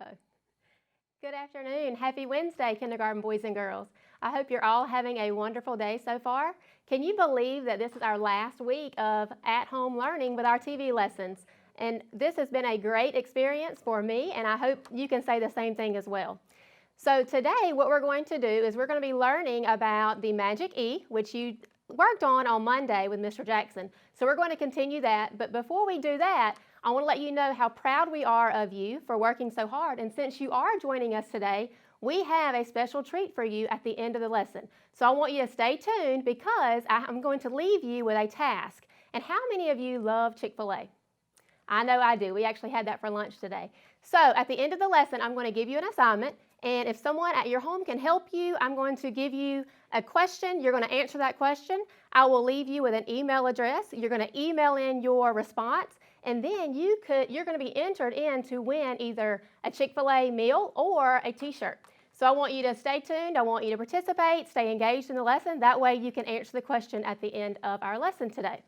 Oh. Good afternoon. Happy Wednesday, kindergarten boys and girls. I hope you're all having a wonderful day so far. Can you believe that this is our last week of at-home learning with our TV lessons? And this has been a great experience for me, and I hope you can say the same thing as well. So today, what we're going to do is we're going to be learning about the magic E, which you worked on Monday with Mr. Jackson. So we're going to continue that, but before we do that, I want to let you know how proud we are of you for working so hard. And since you are joining us today, we have a special treat for you at the end of the lesson. So I want you to stay tuned because I'm going to leave you with a task. And how many of you love Chick-fil-A? I know I do. We actually had that for lunch today. So at the end of the lesson, I'm going to give you an assignment. And if someone at your home can help you, I'm going to give you a question. You're going to answer that question. I will leave you with an email address. You're going to email in your response. And then you're going to be entered in to win either a Chick-fil-A meal or a t-shirt. So I want you to stay tuned. I want you to participate, stay engaged in the lesson. That way you can answer the question at the end of our lesson today.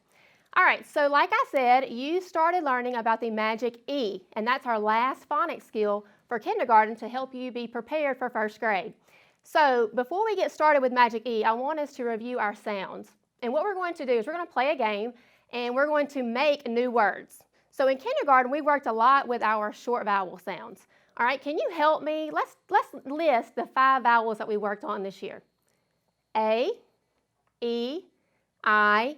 All right, so like I said, you started learning about the magic E, and that's our last phonics skill for kindergarten to help you be prepared for first grade. So before we get started with magic E, I want us to review our sounds. And what we're going to do is we're going to play a game, and we're going to make new words. So in kindergarten, we worked a lot with our short vowel sounds. All right, can you help me? Let's list the 5 vowels that we worked on this year. A, E, I,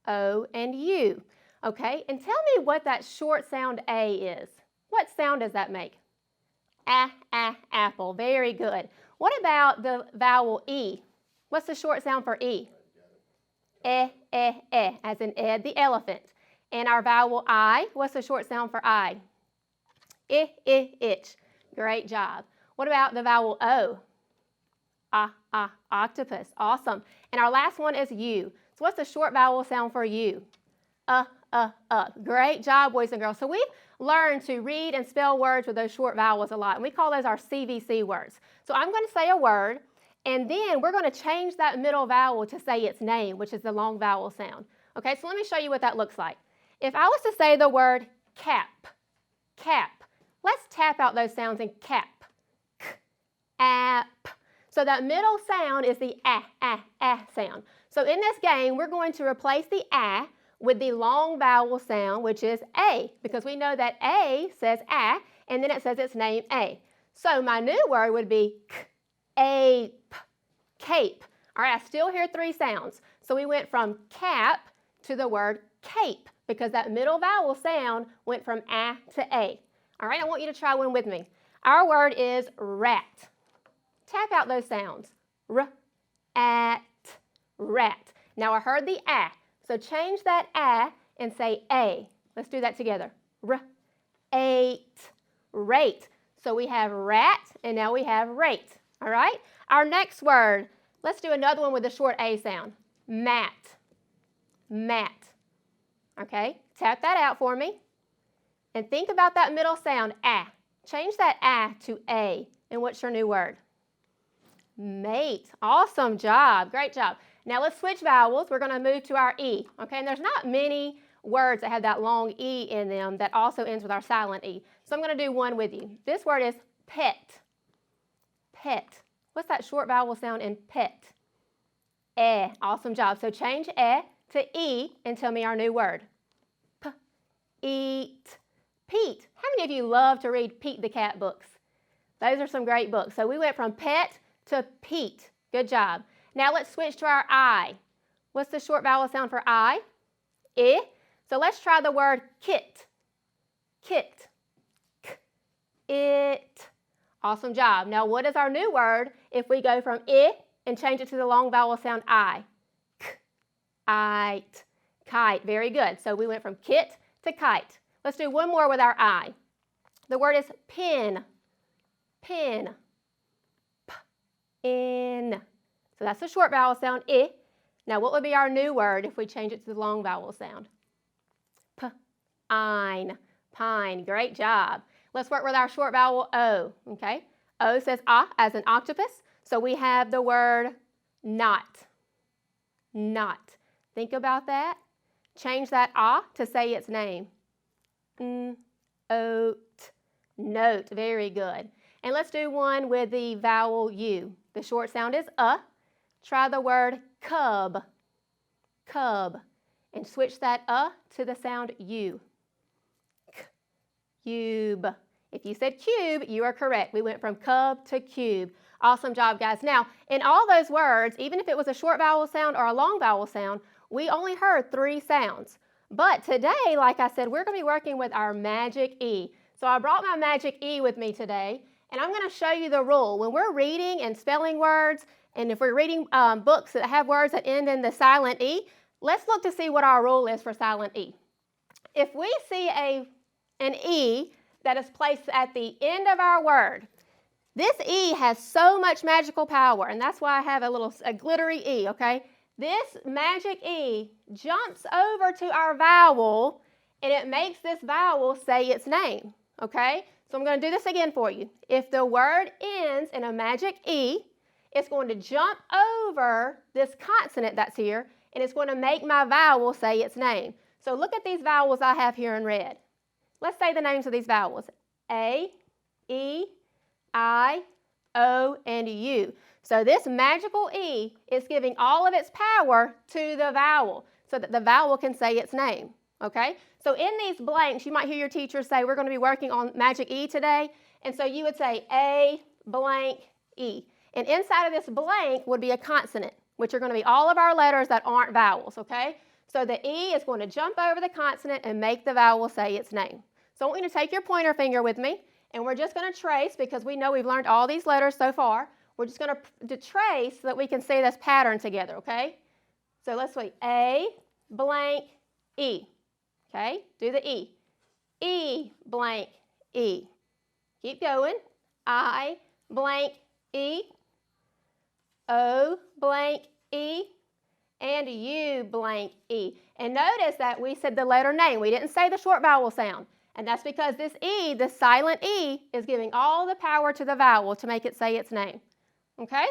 O, and U. Okay, and tell me what that short sound A is. What sound does that make? Apple. Very good. What about the vowel E? What's the short sound for E? As in Ed the elephant. And our vowel I, what's the short sound for I? Itch. Great job. What about the vowel O? Octopus. Awesome. And our last one is U. So what's the short vowel sound for U? Great job, boys and girls. So we've learned to read and spell words with those short vowels a lot, and we call those our CVC words. So I'm going to say a word, and then we're going to change that middle vowel to say its name, which is the long vowel sound. Okay, so let me show you what that looks like. If I was to say the word cap, let's tap out those sounds in cap. App. So that middle sound is the sound. So in this game, we're going to replace the with the long vowel sound, which is A, because we know that A says and then it says its name A. So my new word would be ape, cape. All right, I still hear 3 sounds. So we went from cap to the word cape, because that middle vowel sound went from to A. All right, I want you to try one with me. Our word is rat. Tap out those sounds. At, rat. Now I heard the so change that and say A. Let's do that together. Ate, rate. So we have rat, and now we have rate. All right? Our next word, let's do another one with a short A sound. Mat. Okay, tap that out for me. And think about that middle sound, Change that to A. And what's your new word? Mate. Awesome job. Great job. Now let's switch vowels. We're going to move to our E. Okay, and there's not many words that have that long E in them that also ends with our silent E. So I'm going to do one with you. This word is pet. Pet. What's that short vowel sound in pet? Awesome job. So change to E and tell me our new word. Eat. Pete. How many of you love to read Pete the Cat books? Those are some great books. So we went from pet to Pete. Good job. Now let's switch to our I. What's the short vowel sound for I? So let's try the word kit. Kit. It. Awesome job. Now what is our new word if we go from and change it to the long vowel sound I? Ite. Kite. Very good. So we went from kit to kite. Let's do one more with our I. The word is pin. Pin. In. So that's the short vowel sound, Now what would be our new word if we change it to the long vowel sound? Pine. Pine. Great job. Let's work with our short vowel O, okay? O says as an octopus. So we have the word not. Not. Think about that. Change that to say its name. Oat. Note. Very good. And let's do one with the vowel U. The short sound is Try the word cub. Cub. And switch that to the sound U. Cube. If you said cube, you are correct. We went from cub to cube. Awesome job, guys. Now, in all those words, even if it was a short vowel sound or a long vowel sound, we only heard 3 sounds. But today, like I said, we're going to be working with our magic E. So I brought my magic E with me today, and I'm going to show you the rule. When we're reading and spelling words, and if we're reading books that have words that end in the silent E, let's look to see what our rule is for silent E. If we see an E that is placed at the end of our word, this E has so much magical power, and that's why I have a glittery E, okay? This magic E jumps over to our vowel, and it makes this vowel say its name, okay? So I'm going to do this again for you. If the word ends in a magic E, it's going to jump over this consonant that's here, and it's going to make my vowel say its name. So look at these vowels I have here in red. Let's say the names of these vowels. A, E, I, O, and U. So this magical E is giving all of its power to the vowel so that the vowel can say its name, okay? So in these blanks, you might hear your teacher say, we're going to be working on magic E today, and so you would say A blank E. And inside of this blank would be a consonant, which are going to be all of our letters that aren't vowels, okay? So the E is going to jump over the consonant and make the vowel say its name. So I want you to take your pointer finger with me, and we're just going to trace, because we know we've learned all these letters so far. We're just going to trace so that we can see this pattern together, okay? So let's wait. A blank E. Okay? Do the E. E blank E. Keep going. I blank E. O blank E. And U blank E. And notice that we said the letter name. We didn't say the short vowel sound. And that's because this E, the silent E, is giving all the power to the vowel to make it say its name. Okay?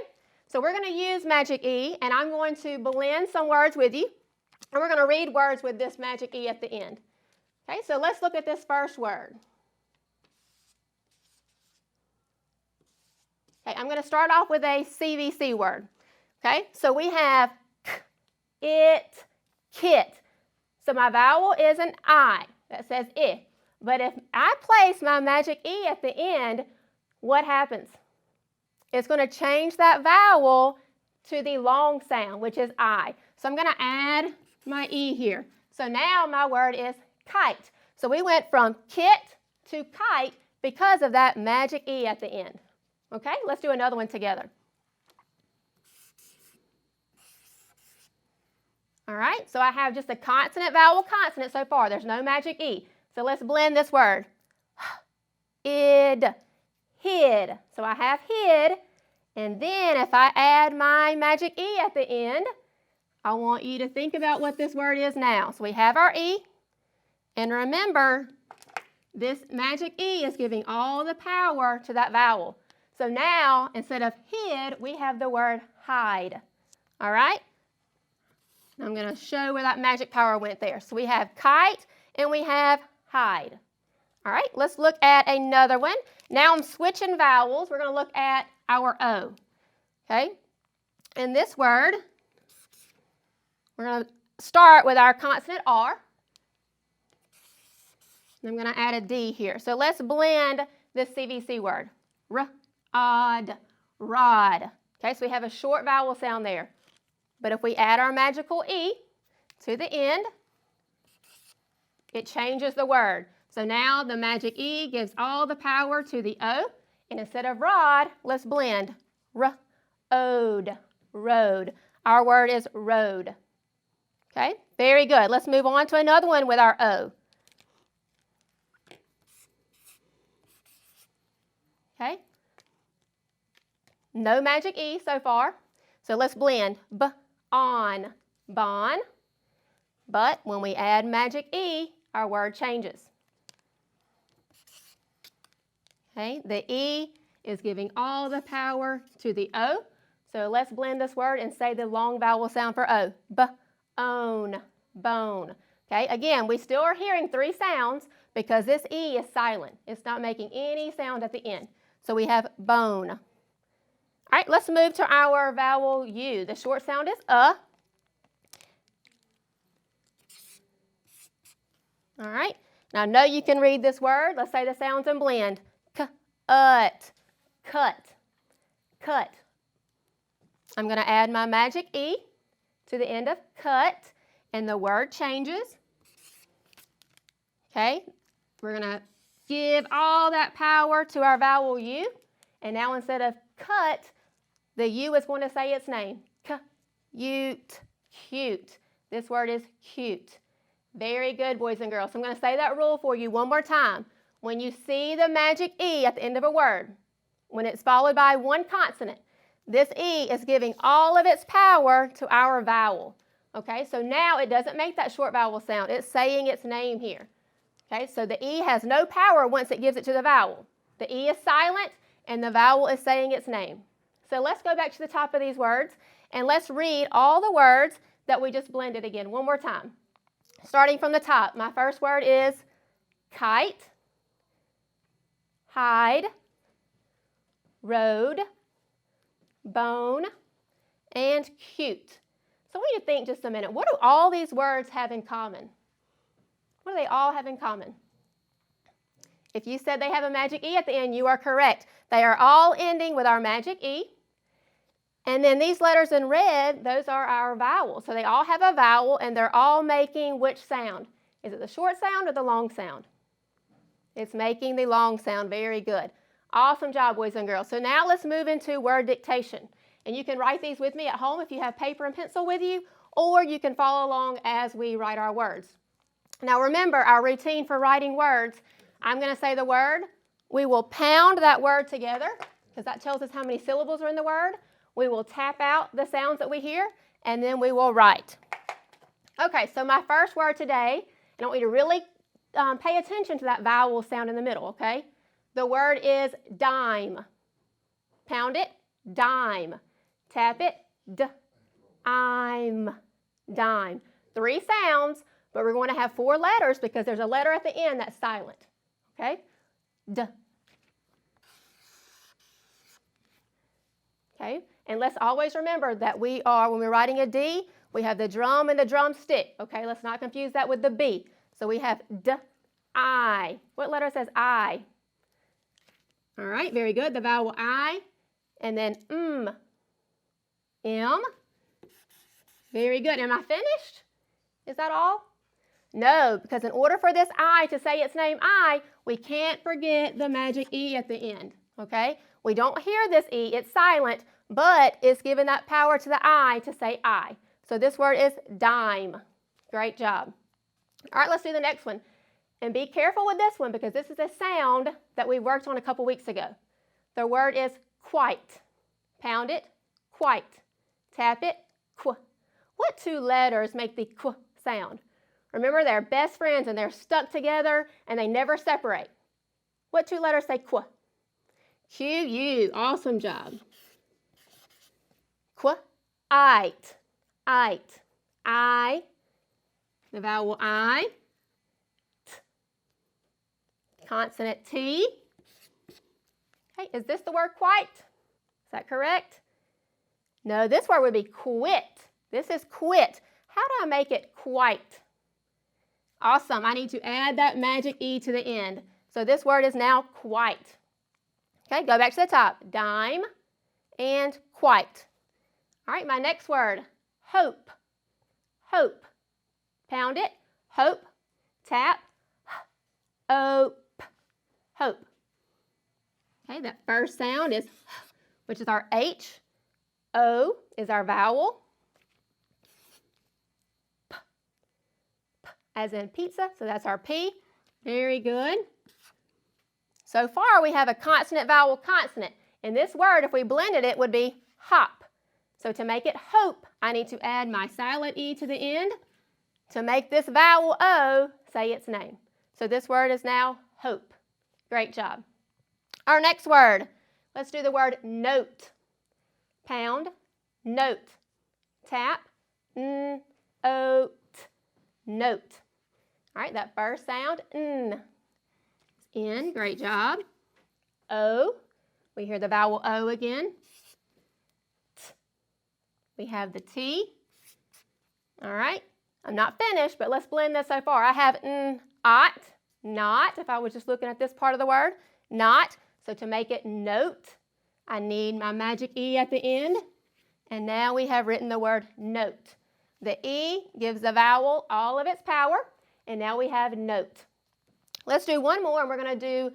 So we're going to use magic E, and I'm going to blend some words with you. And we're going to read words with this magic E at the end. Okay, so let's look at this first word. Okay, I'm going to start off with a CVC word. Okay, so we have it, kit. So my vowel is an I that says I. But if I place my magic E at the end, what happens? It's going to change that vowel to the long sound, which is I. So I'm going to add my E here. So now my word is kite. So we went from kit to kite because of that magic E at the end. Okay, let's do another one together. All right, so I have just a consonant, vowel, consonant so far. There's no magic E. So let's blend this word. Id, hid. So I have hid, and then if I add my magic E at the end, I want you to think about what this word is now. So we have our E, and remember, this magic E is giving all the power to that vowel. So now, instead of hid, we have the word hide. All right? I'm going to show where that magic power went there. So we have kite, and we have hide. All right, let's look at another one. Now I'm switching vowels. We're going to look at our O. Okay? In this word, we're going to start with our consonant R. I'm going to add a D here. So let's blend this CVC word. R-od, rod. Okay, so we have a short vowel sound there. But if we add our magical E to the end, it changes the word. So now the magic E gives all the power to the O. And instead of rod, let's blend. R-ode, road. Our word is road. Okay, very good. Let's move on to another one with our O. Okay. No magic E so far. So let's blend. B-on, bon. But when we add magic E, our word changes. Okay, the E is giving all the power to the O. So let's blend this word and say the long vowel sound for O. B-own, bone. Okay, again, we still are hearing 3 sounds, because this E is silent. It's not making any sound at the end. So we have bone. All right, let's move to our vowel U. The short sound is All right, now I know you can read this word. Let's say the sounds and blend. Cut, cut. I'm going to add my magic E to the end of cut, and the word changes. Okay, we're going to give all that power to our vowel U, and now instead of cut, the U is going to say its name. Cute, cute. This word is cute. Very good, boys and girls. So I'm going to say that rule for you one more time. When you see the magic E at the end of a word, when it's followed by one consonant, this E is giving all of its power to our vowel. Okay, so now it doesn't make that short vowel sound. It's saying its name here. Okay, so the E has no power once it gives it to the vowel. The E is silent and the vowel is saying its name. So let's go back to the top of these words and let's read all the words that we just blended again one more time. Starting from the top, my first word is kite, hide, road, bone, and cute. So I want you to think just a minute. What do all these words have in common? What do they all have in common? If you said they have a magic E at the end, you are correct. They are all ending with our magic E. And then these letters in red, those are our vowels. So they all have a vowel and they're all making which sound? Is it the short sound or the long sound? It's making the long sound. Very good. Awesome job, boys and girls. So now let's move into word dictation. And you can write these with me at home if you have paper and pencil with you, or you can follow along as we write our words. Now remember our routine for writing words. I'm going to say the word. We will pound that word together because that tells us how many syllables are in the word. We will tap out the sounds that we hear, and then we will write. Okay, so my first word today, and I want you to really pay attention to that vowel sound in the middle, okay? The word is dime. Pound it, dime. Tap it, I'm, dime. 3 sounds, but we're going to have 4 letters because there's a letter at the end that's silent, okay? D. Okay, and let's always remember that when we're writing a D, we have the drum and the drumstick. Okay, let's not confuse that with the B. So we have D, I. What letter says I? All right, very good. The vowel I, and then M. Very good. Am I finished? Is that all? No, because in order for this I to say its name I, we can't forget the magic E at the end. Okay? We don't hear this E, it's silent, but it's giving that power to the I to say I. So this word is dime. Great job. All right, let's do the next one. And be careful with this one because this is a sound that we worked on a couple weeks ago. The word is quite. Pound it, quite. Tap it, qu. What 2 letters make the qu sound? Remember, they're best friends and they're stuck together and they never separate. What 2 letters say qu? Q-U. Awesome job. Qu-ite. Ite. I. The vowel I. T. Consonant T. Okay, is this the word quite? Is that correct? No, this word would be quit. This is quit. How do I make it quite? Awesome. I need to add that magic E to the end. So this word is now quite. Okay, go back to the top. Dime and quite. All right, my next word, hope. Hope. Pound it. Hope. Tap. Hope. Hope. Okay, that first sound is, which is our H. O is our vowel. P. P as in pizza, so that's our P. Very good. So far, we have a consonant, vowel, consonant. In this word, if we blended it, would be hop. So to make it hope, I need to add my silent E to the end to make this vowel O say its name. So this word is now hope. Great job. Our next word, let's do the word note. Pound, note. Tap, N-O-T, note. All right, that first sound, N. N, great job. O, we hear the vowel O again. T, we have the T. All right, I'm not finished, but let's blend this so far. I have N, ot, not, if I was just looking at this part of the word, not. So to make it note, I need my magic E at the end. And now we have written the word note. The E gives the vowel all of its power, and now we have note. Let's do one more, and we're going to do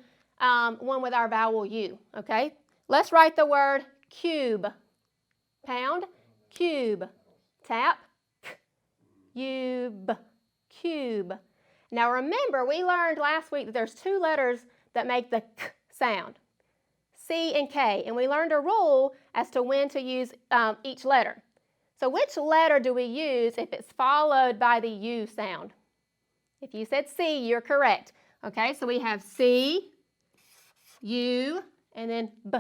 one with our vowel U, okay? Let's write the word cube. Pound, cube. Tap, cube, cube. Now remember, we learned last week that there's two letters that make the k sound, C and K, and we learned a rule as to when to use each letter. So which letter do we use if it's followed by the U sound? If you said C, you're correct. Okay, so we have C, U, and then B.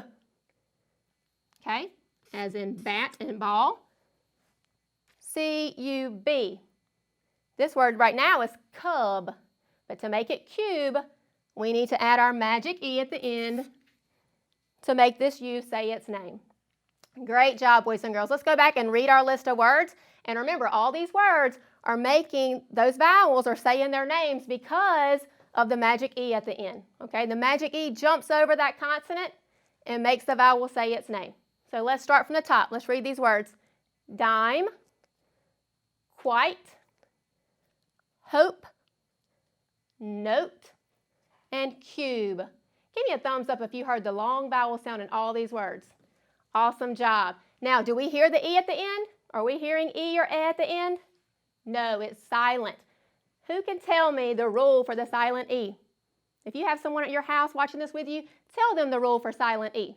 Okay, as in bat and ball. C-U-B. This word right now is cub, but to make it cube, we need to add our magic E at the end to make this U say its name. Great job, boys and girls. Let's go back and read our list of words. And remember, all these words are making those vowels or saying their names because of the magic E at the end. Okay, the magic E jumps over that consonant and makes the vowel say its name. So let's start from the top. Let's read these words. Dime, quite, hope, note, and cube. Give me a thumbs up if you heard the long vowel sound in all these words. Awesome job. Now, do we hear the E at the end? Are we hearing E or E at the end? No, it's silent. Who can tell me the rule for the silent E? If you have someone at your house watching this with you, tell them the rule for silent E.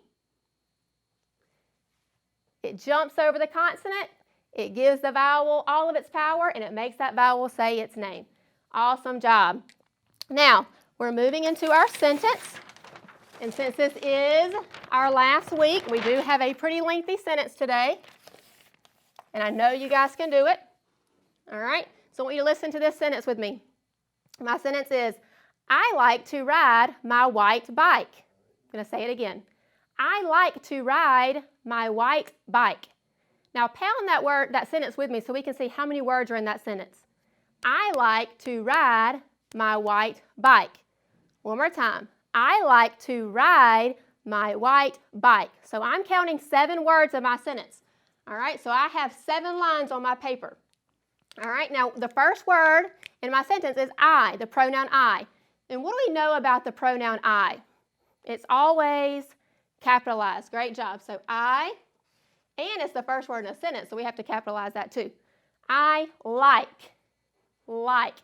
It jumps over the consonant, it gives the vowel all of its power, and it makes that vowel say its name. Awesome job. Now, we're moving into our sentence. And since this is our last week, we do have a pretty lengthy sentence today. And I know you guys can do it. All right? So I want you to listen to this sentence with me. My sentence is, I like to ride my white bike. I'm going to say it again. I like to ride my white bike. Now pound that sentence with me so we can see how many words are in that sentence. I like to ride my white bike. One more time. I like to ride my white bike. So I'm counting 7 words in my sentence. All right, so I have 7 lines on my paper. All right, now the first word in my sentence is I, the pronoun I. And what do we know about the pronoun I? It's always capitalized. Great job. So I, and it's the first word in a sentence, so we have to capitalize that too. I like. Like.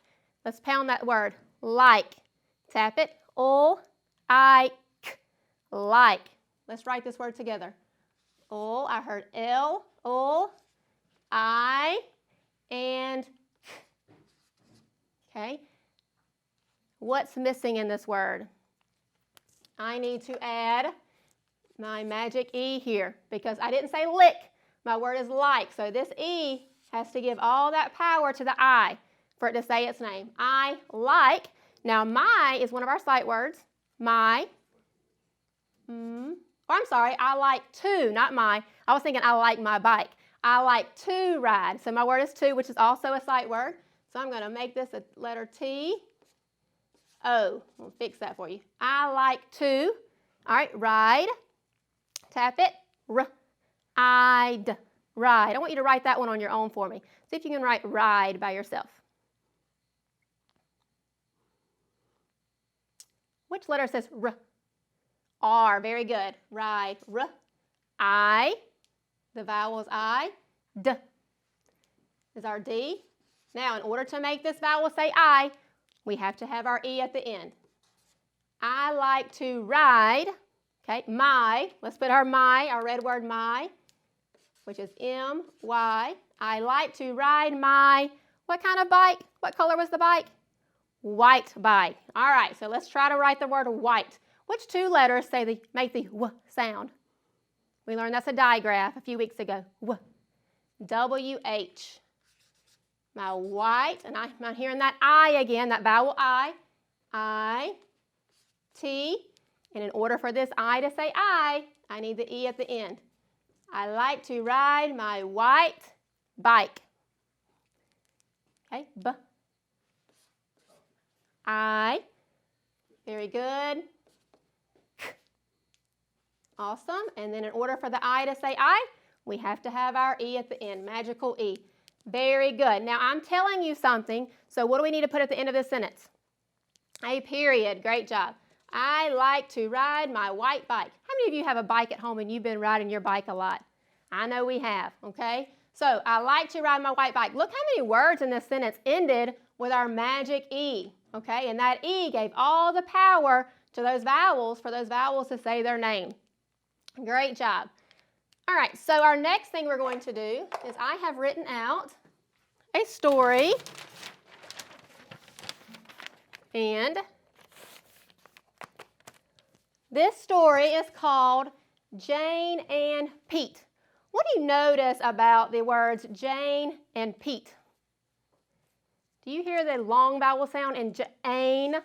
Let's pound that word. Like. Tap it. I like. Let's write this word together. I heard L, I, and K. Okay. What's missing in this word? I need to add my magic E here because I didn't say lick. My word is like. So this E has to give all that power to the I for it to say its name. I like. Now, my is one of our sight words. My. I'm sorry, I like to, not my. I was thinking I like my bike. I like to ride. So my word is to, which is also a sight word. So I'm going to make this a letter T. O. We'll fix that for you. I like to. All right, ride. Tap it. I'd. Ride. I want you to write that one on your own for me. See if you can write ride by yourself. Which letter says R? R. Very good. Ride. R. I. The vowel is I. D is our D. Now, in order to make this vowel say I, we have to have our E at the end. I like to ride. Okay, my. Let's put our red word my, which is M-Y. I like to ride my, what kind of bike? What color was the bike? White bike. All right, so let's try to write the word white. Which 2 letters make the W sound? We learned that's a digraph a few weeks ago. W. W-H. My white, and I'm hearing that I again, that vowel I. I. T, and in order for this I to say I need the E at the end. I like to ride my white bike. Okay, B. I. Very good. K. Awesome. And then in order for the I to say I, we have to have our E at the end, magical E. Very good. Now I'm telling you something, so what do we need to put at the end of this sentence? A period. Great job. I like to ride my white bike. How many of you have a bike at home and you've been riding your bike a lot? I know we have, okay? So I like to ride my white bike. Look how many words in this sentence ended with our magic E, okay? And that E gave all the power to those vowels for those vowels to say their name. Great job. All right, so our next thing we're going to do is I have written out a story, and this story is called Jane and Pete. What do you notice about the words Jane and Pete? Do you hear the long vowel sound in Jane?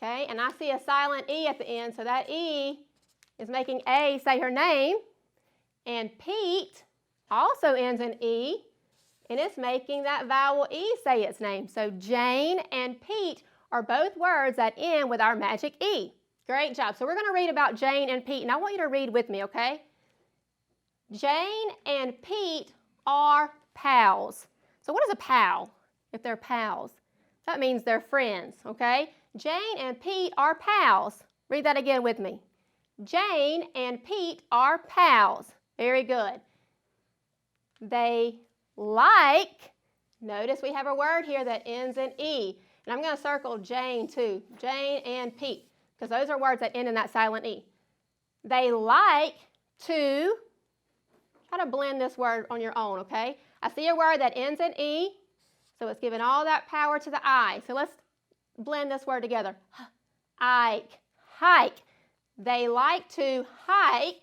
Okay, and I see a silent E at the end, so that E is making A say her name. And Pete also ends in E, and it's making that vowel E say its name. So Jane and Pete are both words that end with our magic E. Great job. So we're going to read about Jane and Pete, and I want you to read with me, okay? Jane and Pete are pals. So what is a pal if they're pals? That means they're friends, okay? Jane and Pete are pals. Read that again with me. Jane and Pete are pals. Very good. They like, notice we have a word here that ends in E. And I'm going to circle Jane too. Jane and Pete, because those are words that end in that silent E. They like to, try to blend this word on your own, okay? I see a word that ends in E, so it's giving all that power to the I. So let's blend this word together. Ike, hike. They like to hike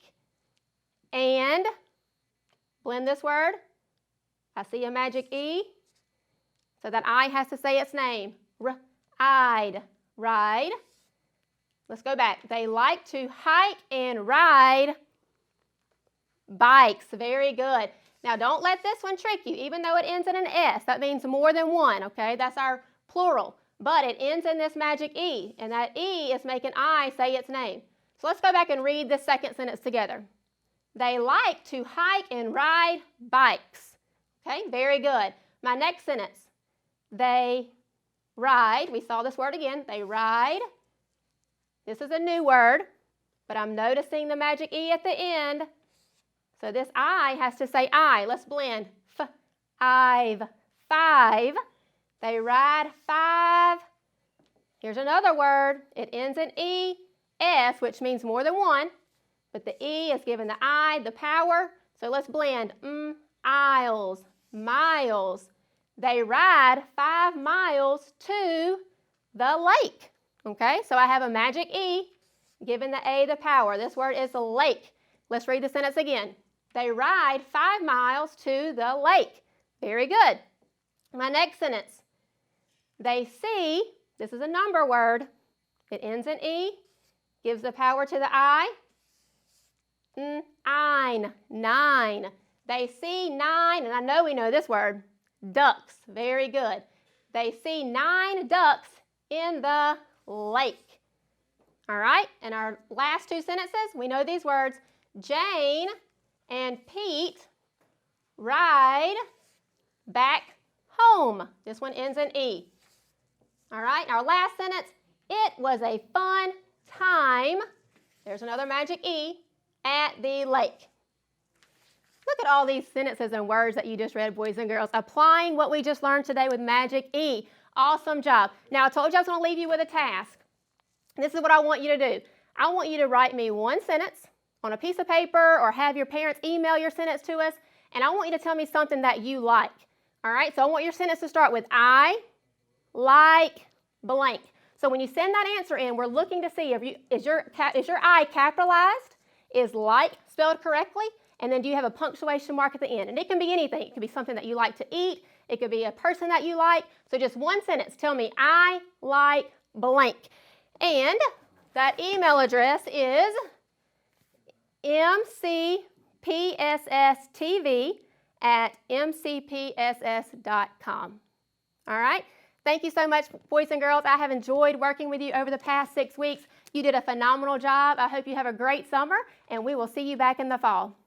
and blend this word. I see a magic E, so that I has to say its name. I'd, ride. Let's go back. They like to hike and ride bikes. Very good. Now don't let this one trick you. Even though it ends in an S, that means more than one, okay? That's our plural. But it ends in this magic E, and that E is making I say its name. So let's go back and read this second sentence together. They like to hike and ride bikes. Okay, very good. My next sentence. They ride. We saw this word again. They ride. This is a new word, but I'm noticing the magic E at the end. So this I has to say I. Let's blend. I've, five. They ride five. Here's another word. It ends in E, S, which means more than one. But the E is giving the I the power. So let's blend. Aisles, miles. They ride 5 miles to the lake. Okay, so I have a magic E giving the A the power. This word is lake. Let's read the sentence again. They ride 5 miles to the lake. Very good. My next sentence. They see, this is a number word. It ends in E, gives the power to the I. Nine. They see 9, and I know we know this word, ducks. Very good. They see 9 ducks in the lake. All right, and our last 2 sentences, we know these words. Jane and Pete ride back home. This one ends in E. All right, our last sentence, it was a fun time. There's another magic E. At the lake. Look at all these sentences and words that you just read, boys and girls, applying what we just learned today with magic E. Awesome job. Now, I told you I was going to leave you with a task. This is what I want you to do. I want you to write me one sentence on a piece of paper or have your parents email your sentence to us, and I want you to tell me something that you like. All right, so I want your sentence to start with I like blank. So when you send that answer in, we're looking to see is your I capitalized? Is like spelled correctly? And then do you have a punctuation mark at the end? And it can be anything. It could be something that you like to eat. It could be a person that you like. So just one sentence. Tell me, I like blank. And that email address is mcpsstv@mcpss.com. All right? Thank you so much, boys and girls. I have enjoyed working with you over the past 6 weeks. You did a phenomenal job. I hope you have a great summer, and we will see you back in the fall.